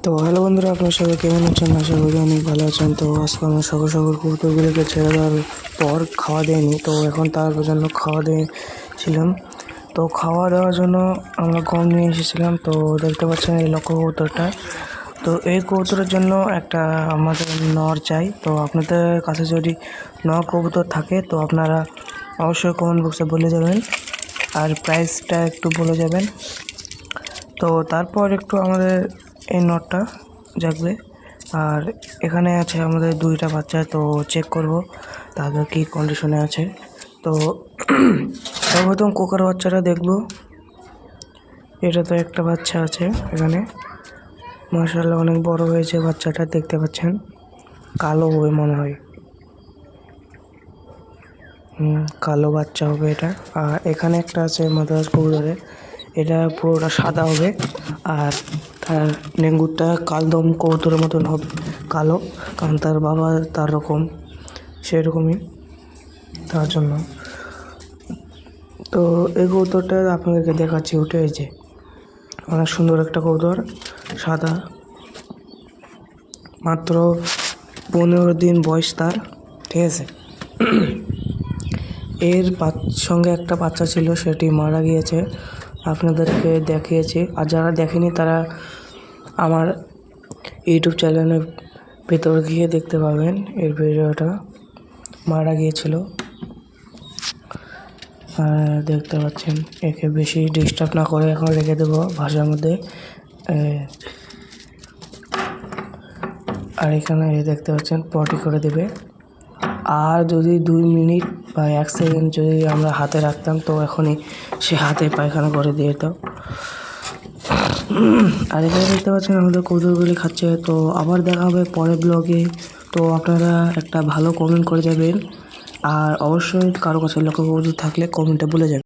তো হ্যালো বন্ধুরা, আপনারা সবাই কেমন আছেন? আশা করি অনেক ভালো আছেন। তো আজকে আমরা সকাল সকাল কবুতরগুলোকে ছেড়ে দেওয়ার পর খাওয়া দেয়নি, তো এখন তার জন্য খাওয়া দিয়েছিলাম। তো খাওয়া দেওয়ার জন্য আমরা গম নিয়ে এসেছিলাম। তো দেখতে পাচ্ছেন এই লক্ষ্য কবুতরটা। তো এই কবুতরের জন্য একটা আমাদের নর চাই। তো আপনাদের কাছে যদি নর কবুতর থাকে তো আপনারা অবশ্যই কমেন্ট বক্সে বলে যাবেন, আর প্রাইসটা একটু বলে যাবেন। তো তারপর একটু আমাদের এই নটটা জাগবে। আর এখানে আছে আমাদের দুইটা বাচ্চা, তো চেক করব তাদের কী কন্ডিশনে আছে। তো সর্বপ্রথম কোকার বাচ্চাটা দেখব। এটা তো একটা বাচ্চা আছে এখানে, মাশাআল্লাহ অনেক বড় হয়েছে বাচ্চাটা, দেখতে পাচ্ছেন কালো হবে মনে হয়। কালো বাচ্চা হবে এটা। আর এখানে একটা আছে মাদ্রাজ কবুতরে, এটা পুরোটা সাদা হবে। আর তার লেঙ্গুরটা কালদম কবুতরের মতন হবে, কালো, কারণ তার বাবা তার রকম সেরকমই, তার জন্য। তো এই কবুতরটা আপনাদেরকে দেখাচ্ছি, উঠে হয়েছে অনেক সুন্দর একটা কবুতর, সাদা, মাত্র 15 দিন বয়স তার, ঠিক আছে। এর সঙ্গে একটা বাচ্চা ছিল, সেটি মারা গিয়েছে, আপনাদেরকে দেখিয়েছি। আর যারা দেখেনি তারা আমার ইউটিউব চ্যানেলের ভেতর গিয়ে দেখতে পাবেন এর ভিডিওটা। মারা গিয়েছিল, দেখতে পাচ্ছেন। একে বেশি ডিস্টার্ব না করে এখন রেখে দেবো ভাষার মধ্যে। আর এখানে দেখতে পাচ্ছেন পটি করে দেবে। আর যদি 2 মিনিট বা 1 সেকেন্ড যদি আমরা হাতে রাখতাম তো এখনই সে হাতে পায়খানা করে দিয়ে যেত। আর এখানে দেখতে পাচ্ছেন আমাদের কবুতরগুলি খাচ্ছে। তো আবার দেখা হবে পরের ব্লগে। তো আপনারা একটা ভালো কমেন্ট করে যাবেন, আর অবশ্যই কারো কাছে লক্ষ্য কবুতর থাকলে কমেন্টে বলে যাবেন।